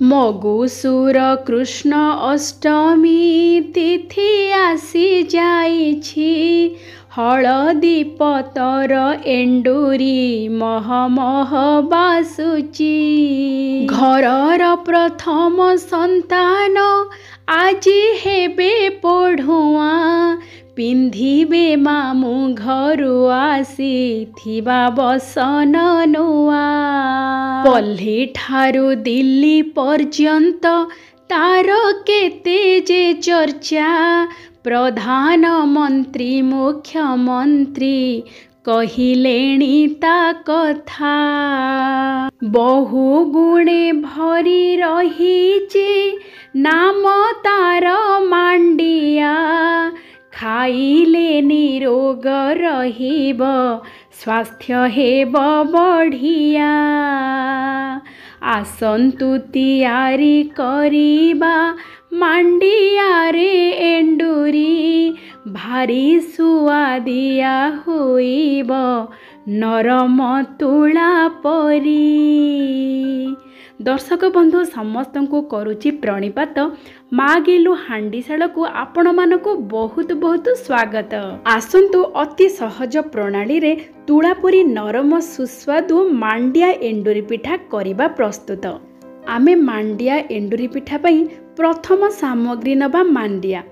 मगुसुर कृष्ण अष्टमी तिथि आसी जाइछि हलदी पतर एंडुरी मह मह बासुची। घरर प्रथम संतान आजी हेबे पढ़ुआ पिंधिबे मामु घरु आसीथिबा बसन नुआ। पल्ली ठारू दिल्ली पर्यंत तार केते जे चर्चा प्रधानमंत्री मुख्यमंत्री कहिलेणी ता कथा। बहु गुणे भरी रहीचे नाम तार मांडिया खाइले निरोग रहिब स्वास्थ्य हेब बढ़िया। आसंतु तियारी करिबा मांडिया रे एंडुरी भारी सुआदिया होइब नरम तुला परी। दर्शक बंधु समस्त को करुची प्रणिपात माँ गेलु हांडीशाल को आपण मानकु बहुत बहुत स्वागत। आसंतु अति सहज प्रणाली रे तुलापरी नरम सुस्वादु मांडिया एंडुरी पिठा करिबा प्रस्तुत। आमे मांडिया एंडुरी पिठा पई प्रथम सामग्री नबा मांडिया।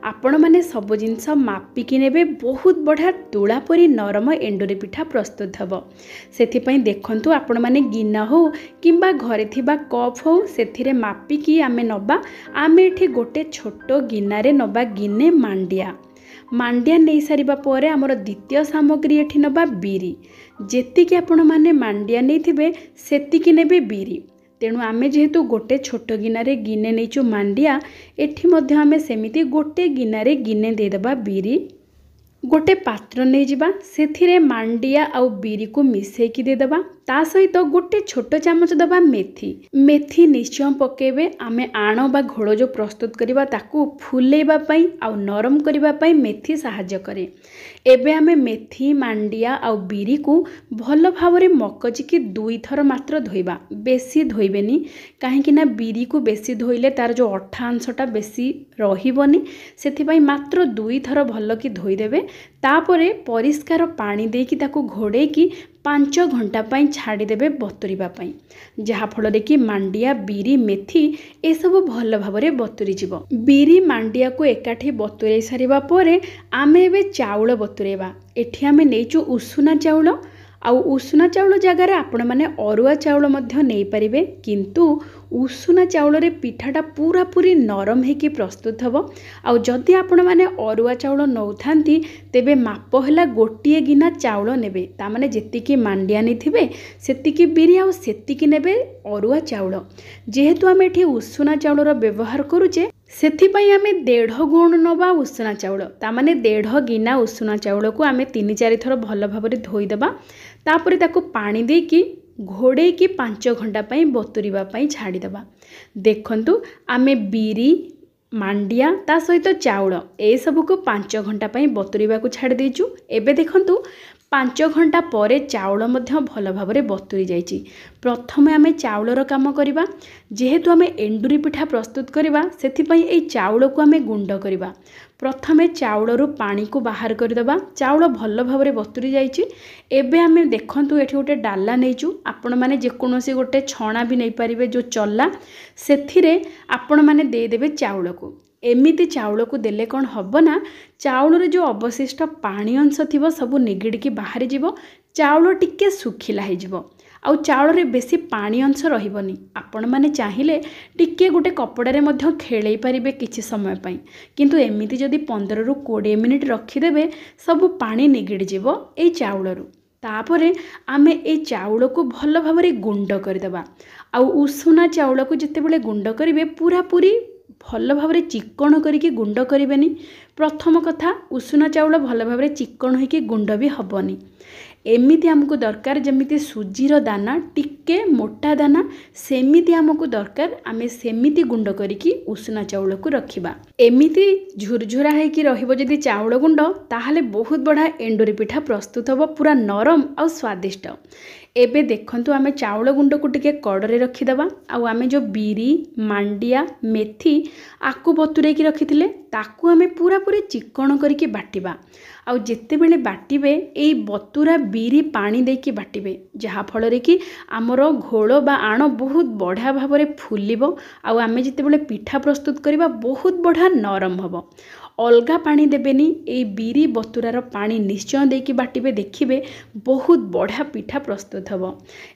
आपण माने सब जिनस मापिकी नेबे बहुत बढ़िया तुलापरी नरम एंडुरी पिठा प्रस्तुत हबो। सेथिपई देखंतु आपण माने गिना हो किंबा घरे थिबा कप हो सेथिरे मापिकी आमे नबा। आमे एठी गोटे छोटो गिनारे नबा गिने मांडिया। मांडिया नहीं सारिबा परे हमर द्वितीय सामग्री एठी नबा बिरी। जेतिकी आपण माने मांडिया नहीं थिबे सेतिकी नेबे बिरी। तेणु आमे जेहेतु गोटे छोट गिनारे गिने नहींचु मांडिया एठी मध्य आमे सेमिति गोटे गिनारे गिने देदेबा बिरी। गोटे पात्र नहीं जिबा सेथिरे मांडिया आउ बिरी को मिसेकी देदेबा। ता सहित गोटे छोट चामच दबा मेथी। मेथी निश्चय पकेबे। आमे आण बा घोल जो प्रस्तुत करिबा ताकू फुलेबा पई आउ नरम करिबा पई मेथी सहाय्य करे। एबे आमे मेथी मांडिया आउ बिरी को भल भावरे मकचिकी 2 थर मात्र धोइबा। बेसी धोइबेनी काहेकि ना बिरी को बेसी धोइले तार जो अठा अंशटा बेसी रहिबनी। सेथिपई मात्र 2 थर भल की धोई देबे। तापरे परिष्कार पानी देकी ताकू घोड़ेकी 5 घंटा पाई छाड़ी देबे बतुरिबा पाई। जहा फल कि मांडिया बिरी मेथी ए सब भल भावरे बतुरी जिवो। बिरी मांडिया को एकाठी बतुरे सारिबा परे आमे एबे चाउल बतुरेबा। एठी आमे नेचु उषुना चाउल। आउ उषुना चाउल जगार आपण माने अरुआ चाउल मध्य नहीं पारिबे। किंतु उषुना चाउल रे पिठाटा पूरा पूरी नरम हेकी प्रस्तुत हबो। आउ जदि आपण माने अरुआ चाउल नौथांती तेबे माप हला गोटिए गिना चाउल नेबे। ता माने जेतिकी मांडिया नहीं थिबे सेतिकी बिरी आउ सेतिकी नेबे अरुआ चाउल। जेहेतु आमे एठी उषुना चाउल रो व्यवहार करूचे सेथिपई आमे 1.5 गुण नबा उषुना चाउल। ता माने 1.5 गिना उषुना चाउल को आमे 3-4 थर भल भावरे धोई देबा। तापरे ताको पानी देकी घोड़े की 5 घंटा पाई बतुरिबा पाई छाड़ी देबा। देखंतु आमे बिरी मांडिया ता सहित चाउल ए सब को 5 घंटा पाई बतुरिबा को छाड़ी देचु। एबे देखंतु 5 घंटा परे चाउल मध्य भल भावरे बतुरी जाइछि। प्रथमे आमे चाउलर काम करिबा। जेहेतु आमे एंडुरी पिठा प्रस्तुत करिबा सेथिपई एई चाउल को आमे गुंड करिबा। प्रथमे चाउलरू पानी को बाहर कर देबा। चाउल भल भावरे बतुरी जाइछि। एबे आमे देखंतु एठी गोटे डाला नेचु। आपण माने जेकोनोसी गोटे छणा भी नहीं पारिबे जो चल्ला सेथिरे आपण माने दे देबे चाउल को। एमिति चाउल को देले कौन हब ना चाउल जो अवशिष्ट पानी अंश थिबो सब निगिड़की बाहरी जीवो। चाउल टिके सुखिला हो जीवो। आउ चाउल रे बेसी पानी अंश रहिबनी। आपण माने चाहिए टिके गोटे कपड़े मध्य खेलई पारिबे किछि समय पई। किंतु एमिति जदि 15 ରୁ 20 मिनिट रखिदेबे सब पानी निगिड़ जीवो ए चाउलरू। तापरे आमे ए चाउल को भल भावरे गुंड करदेबा। आउ उषुना चाउल को जितेबेले गुंड करिवे पूरा पूरी भल भावरे चिक्कण करिके गुंड करिवेनी। प्रथम कथा उषुना चाउल भल भावरे चिक्कण होइके गुंड भी हबनी। एमिति हमको दरकार जमिति सुजीर दाना टिके मोटा दाना सेमिति हमको दरकार। आमे सेमिति गुंड करिकी उषुना चाउल को रखिबा। एमिति झुरझुरा हेकी रहिबो जदि चाउल गुंड ताहले बहुत बड़ा एंडुरी पिठा प्रस्तुत हबो पूरा नरम और स्वादिष्ट। एबे देखंतु आमे चाउल गुंड को टिके कड़े रखीदबा आउ आमे जो बिरी मांडिया मेथी आकु बतुरे की रखिथिले ताकू आमे पूरा पूरी चिकण करके बाटिबा। आउ जेते बेले बाटिबे एई बतुरा बिरी पानी देकी बाटिबे जहा फल रे कि आमर घोल बा आण बहुत बढ़िया भाव में फुलिबो आउ आमे जेते बेले पिठा प्रस्तुत करिबा बहुत बढ़िया नरम हबो। अलगा पानी देबेनी एई बिरी बतुरार पानी निश्चय देकी बाटिबे देखिबे बहुत बढ़िया पिठा प्रस्तुत हबो।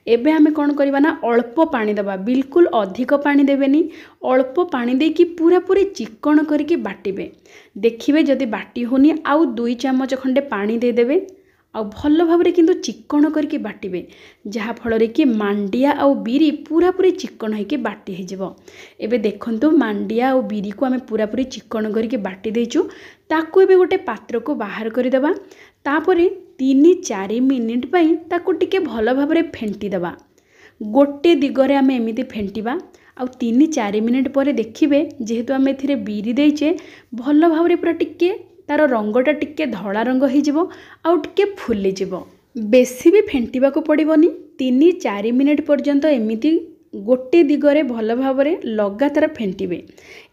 एबे आमे कोन करबा ना अल्प पानी दबा बिल्कुल अधिक पानी देबेनी अल्प पानी देकी पूरा पूरी चिकण करके बाटिबे। देखिबे जदि बाटी होनी आउ 2 चामच खंडे पानी दे देबे आउ भल भाव में किंतु चिकण करके बाटिबे जहा फल रे कि मांडिया आउ बिरी पूरा पूरी चिकण होइके बाटी हे जिवो। एबे देखंतु मांडिया आउ बिरी को आमे पूरा पूरी चिकण करके बाटी देचु ताकू एबे गोटे पात्र को बाहर कर देबा। तापरे 3-4 मिनिट पई ताकू टिके भल भाव में फेंटी देबा। गोटे दिगरे आमे एमिति फेंटीबा आउ 3-4 मिनिट पर देखिबे जेहेतु आमे एथिरे बिरी देइचे भल भाव में पूरा टिके तार रंगटा टिके धला रंग हो जिवो आउ टिके फुली जिवो। बेसी भी फेंटीबा को पड़िबोनी 3-4 मिनिट पर्यंत एमिति गोटे दिगरे भल भाव में लगातार फेंटीबे।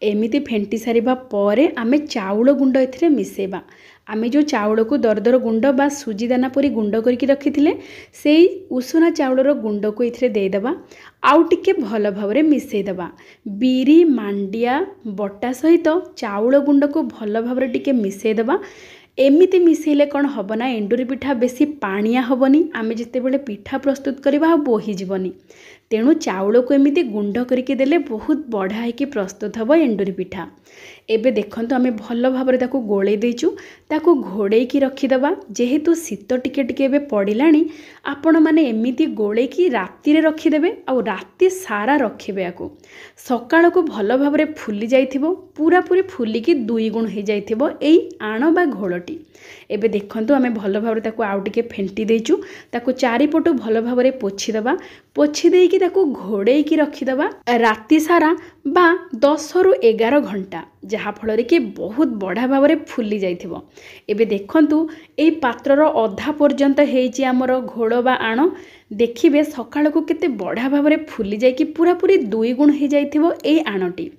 एमिति फेंटी सारिबा परे आमे चाउल गुंड एथिरे मिसेबा। आमे जो चाउल को दरदर गुंड बा सुजी दाना परी गुंड करके रखिथिले सेई उसुना चाउलर गुंड को एथिरे दे देबा आउ टिके भल भाव में मिसेई देबा। बिरी मांडिया बटा सहित चाउल गुंड को भल भाव में टिके मिसेई देबा। एमिति मिसेले कौन हम ना एंडुरी पिठा बेसी पानिया हेनी आमे जिते बेले पिठा प्रस्तुत करवा बोही जीवनी। तेणु चाउल को एमिति गुंड करके देले बहुत बढ़िया होइके प्रस्तुत हम एंडुरी पिठा। एबे देखंतु आमे भल भाव में ताकू गोले देचु ताकू घोड़े की रखीदबा। जेहेतु शीत टिके टिके एबे पड़िलानी आपण माने एमिति गोले की राति रे रखीदेबे आउ राति सारा रखिबे। याकू सकाळ को भल भाव में फुली जाइथिबो पूरा पूरी फुलिकी 2 गुण हो जाइथिबो एई आण बा घोलटी। एबे देखंतु आमे भल भाव में ताकू आउ टिके फेंटी देचु ताकू चारिपटु भल भाव में पोछि दबा। पोछि देकी ताकू घोड़े की रखीदबा राति सारा बा 10 रु 11 घंटा जहा फल रे कि बहुत बढ़िया भाव में फुली जाइथिबो। एबे देखंतु एई पात्रर अधा पर्यंत हेइची हमर घोड़ बा आण। देखिबे सकाळ को केते बढ़िया भाव में फुली जाइकी पूरा पूरी 2 गुण हो जाइथिबो एई आणटी।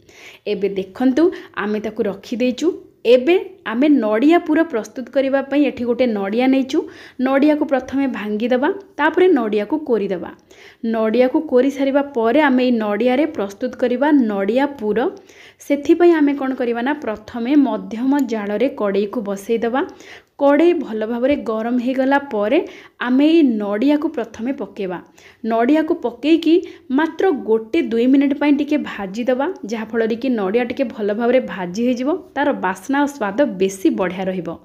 एबे देखंतु आमे ताकू रखी देचु। एबे आमे नड़िया पूरा प्रस्तुत करबा पई एठी गोटे नड़िया नेचु। नड़िया को प्रथमे भांगी दबा तापरे नड़िया को कोरी दबा। नड़िया को कोरी सारिबा परे आमे ए नड़िया रे प्रस्तुत करबा नड़िया पूर। सेथि पई आमे कोन करबा ना प्रथमे मध्यम जाल रे कड़ाई को बसई दबा। कड़ाई भल भाव में गरम हो गला परे आमे ए नड़िया को प्रथमे पकेबा। नड़िया को पकेकी मात्र 1-2 मिनिट पई टिके भाजी दबा जहा फल रे कि नड़िया टिके भल भाव में भाजी हो जिवो तार बास्ना और स्वाद बेसी बढ़िया रहिबो।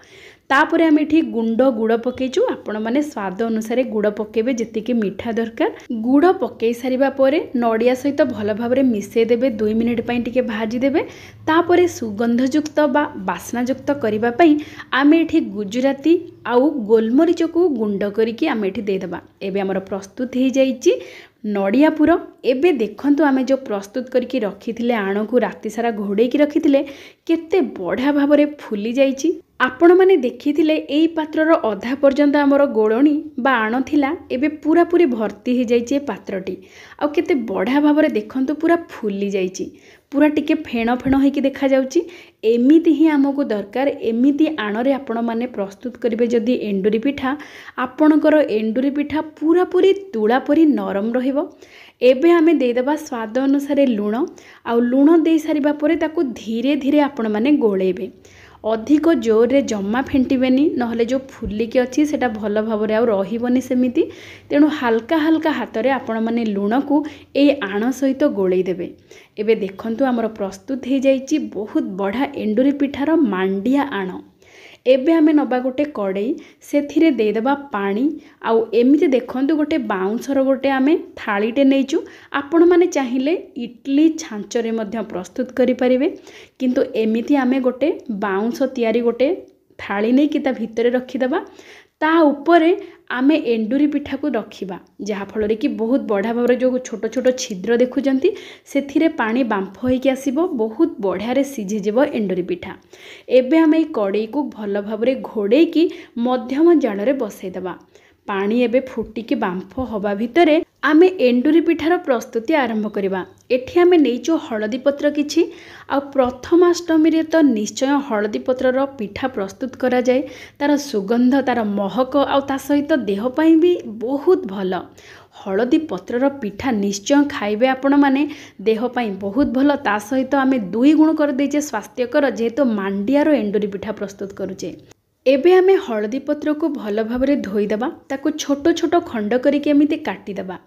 तापरे आमे एठी गुंड गुड़ पकेचु। आपण माने स्वाद अनुसार गुड़ पकेबे जेतिके मीठा दरकार। गुड़ पकई सारिबा परे नड़िया सहित भल भाव में मिसेई देबे 2 मिनिट पई टिके भाजी देबे। तापरे सुगंधयुक्त बा बास्नायुक्त करिबा पई आमे एठी गुजराती आउ गोलमरीच को गुंड करिके आमे एठी दे देबा। एबे हमर प्रस्तुत हो जाइची नड़िया पूर। एबे देखंतु आमे जो प्रस्तुत करके रखिथिले आण को राति सारा घोड़े की रखिथिले केते बढ़िया भाव में फुली जाइची। आपण माने देखिथिले एई पात्रर अधा पर्यंत हमर गोळणी बा आण थिला एबे पूरा पूरी भर्ती हो जाइची ए पात्रटी। आ केते बढ़िया भाव में देखंतु पूरा फुली जाइची पूरा टिके फेण फेण होइकी देखा जाउची। एमिति ही हमको दरकार। एमिति आणरे आपण माने प्रस्तुत करिवे जदि एंडुरी पिठा आपणकर एंडुरी पिठा पूरा पूरी तुळा परी नरम रहिबो। एबे आमे दे देबा स्वाद अनुसार लूण। आ लूण दे सारिबा परे ताकू धीरे धीरे आपण माने गोळेबे। अधिक जोर रे जम्मा फेंटिबेनी नहले जो फुलिकी अच्छी सेटा भल भाव में रहीबनी सेमिति। तेणु हाल्का हाल्का हाथ में आपण माने लूण को ए आण सहित गोळेई देबे। एबे देखंतु हमर प्रस्तुत हो जाइची बहुत बढ़िया एंडुरी पिठार मांडिया आण। एबे आमे नबा गोटे कड़ाई सेथिरे दे देबा पानी। आउ एमिति देखंतु गोटे बाउंसर गोटे आमे थालीटे नेइचु। आपण माने चाहिले इडली छांचरे मध्य प्रस्तुत करि परिबे किंतु एमिति आमे गोटे बाउंस तयारी गोटे थाली नै कि ता भितरे रखि देबा। ता उपरे आमे एंडुरी पिठा को रखिबा जहा फल रे कि बहुत बढ़िया भाव जो छोट छोट छिद्र देखुचंती सेथिरे पानी बांफ होइके आसीबो बहुत बढ़िया रे सिझी जिवो एंडुरी पिठा। एबे आमे कड़ाई को भल भाव रे घोड़े की मध्यम जाल रे बसई देबा। पानी एबे फुटिकी बांफ हवा भितर आमे एंडुरी पिठार प्रस्तुति आरंभ करवा। एठी आमे नेइचो हळदी पत्र किछि आ प्रथमाष्टमी रे तो निश्चय हळदी पत्रर पिठा प्रस्तुत करा जाए। तार सुगंध तार महक आ ता सहित देह पई भी बहुत भल। हळदी पत्रर पिठा निश्चय खाइबे आपण माने, देह पई बहुत भल। ता सहित आमे 2 गुण कर देजे स्वास्थ्यकर, जेहेतु मांडियार एंडुरी पिठा प्रस्तुत करूचे। एबे आमे हळदी पत्र को भल भाबरे धोईदेबा, ताको छोट छोट खंड करिके एमिति काटिदेबा।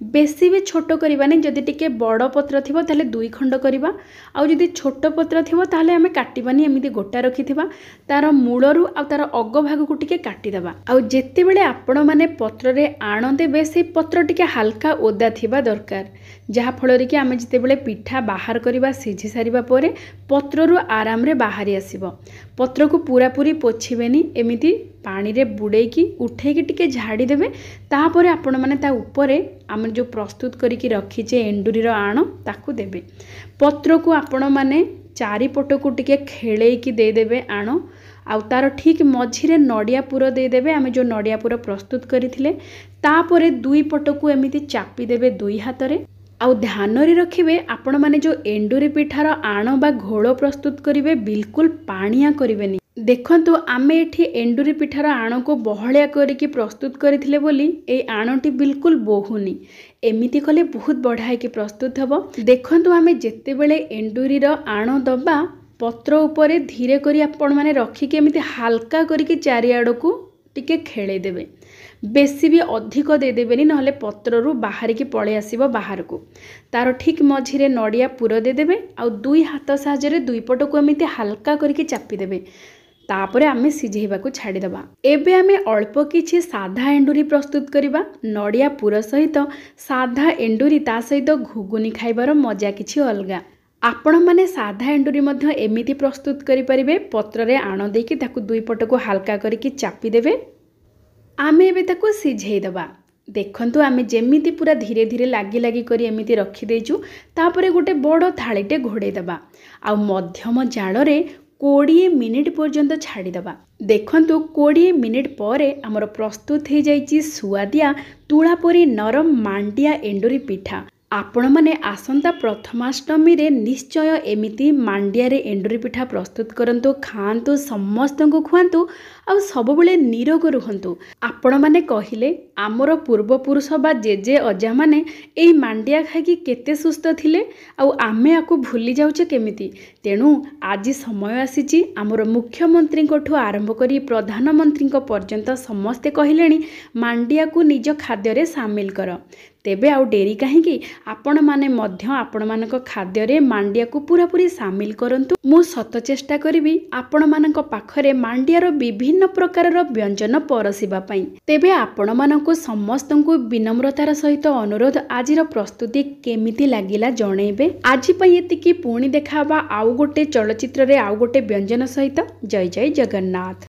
बेसी भी छोट करबानी, जदि टिके बड़ पत्र थिबो ताले 2 खंड करबा, आ जदि छोट पत्र थिबो ताले आमे काटिबानी, एमिति गोटा रखिथिबा। तार मूलरू आ तार अग भाग को टिके काटिदेबा। आ जेते बेले आपण माने पत्र रे आण देबे, से पत्र टिके हल्का ओदा थिबा दरकार, जहा फल रे कि आमे जेते बेले पिठा बाहर करबा सिझी सारिबा परे पत्ररू आराम रे बाहरी आसीबो। पत्र को पूरा पूरी पोछिबेनी, एमिति पानी रे बुड़ेकी उठेकी टिके झाड़ी देबे। तापरे आपण माने ता ऊपरे आमे जो प्रस्तुत करिकी रखीचे एंडुरी रो आण ताकू देबे। पत्र को आपण माने चारिपट को टिके खेलेकी दे देबे आण, आ तार ठीक मझिरे नड़िया पुर दे देबे। आमे जो नड़िया पुर प्रस्तुत करिथिले तापरे 2 पट को एमिति चापी देबे 2 हातरे। आउ ध्यान रे रखिबे, आपण माने जो एंडुरी पिठार आण बा घोल प्रस्तुत करिवे बिल्कुल पानिया करिवेनी। देखंतु आमे एठी एंडुरी पिठार आण को बहलिया करिकी प्रस्तुत करिथिले बोली ए आणटी बिल्कुल बोहुनी। एमिति कले बहुत बढ़ाई की प्रस्तुत हबो। देखंतु आमे जेते बेले एंडुरी रो आण दबा, पत्र उपरे धीरे करी आपण माने रखिके एमिति हल्का करिकी चारिआड को टिके खेले देबे। बेसी भी अधिक दे देबेनी, नहले पत्ररू बाहर की पळे आसीबो बाहर को। तार ठीक मझिरे नड़िया पुर दे देबे, आ 2 हाथ साहाय्य 2 पट को एमिति हल्का करिकी चापी देबे। तापरे आमे सिझेइबाकू छाड़ी दबा। एबे आमे अल्प किछि साधा एंडुरी प्रस्तुत करिबा। नड़िया पुर सहित साधा एंडुरी, ता सहित घुगुनी खाइबार मजा किछि अलगा। आपण माने साधा एंडुरी मध्य एमिति प्रस्तुत करि परिबे। पत्र रे आण देकी ताकू 2 पट को हल्का करिकी चापी देबे। आमे एबे ताकू सिझेइ दबा। देखंतु आमे जेमिति पूरा धीरे धीरे लागी लागी करी एमिति रखि देजु। तापरे गोटे बड़ थाळीटे घोड़े दबा, आ मध्यम जाल रे 20 मिनिट पर्यंत छाड़ी दबा। देखंतु 20 मिनिट परे हमर प्रस्तुत हो जाइछि सुआदिया तुळापरी नरम मांडिया एंडुरी पिठा। आपण माने आसंता प्रथमाष्टमी रे निश्चय एमिति मांडिया रे एंडुरी पिठा प्रस्तुत करंतु, खांतु, समस्त को खुआंतु, आ सब बेले निरोग रुहंतु। आपण माने कहिले आमर पूर्वपुरुष बा जेजे अजा माने एई मांडिया खाइकी केते सुस्थ थिले, आ आमे आकु भूली जाउचे केमिति। तेणु आज समय आसीची आमर मुख्यमंत्री कोठु आरंभ करी प्रधानमंत्री पर्यंत समस्ते कहिलेनी मांडिया को निज खाद्य रे शामिल कर। तेबे आउ डेरी काहेकि, आपण माने मध्य आपण मानक खाद्य रे मांडिया को पूरा पूरी शामिल करंतु। मु सत चेष्टा करिवि आपण मानक पाखरे मांडिया रो विभिन्न प्रकार रो व्यंजन परसिबा पई। तेबे आपण मानक समस्तंकु विनम्रतार सहित अनुरोध, आजिर प्रस्तुति केमिति लागिला जणैबे। आज पई एतिकी, पुणी देखाबा आउ गोटे चलचित्र रे आउ गोटे व्यंजन सहित। जय जय जगन्नाथ।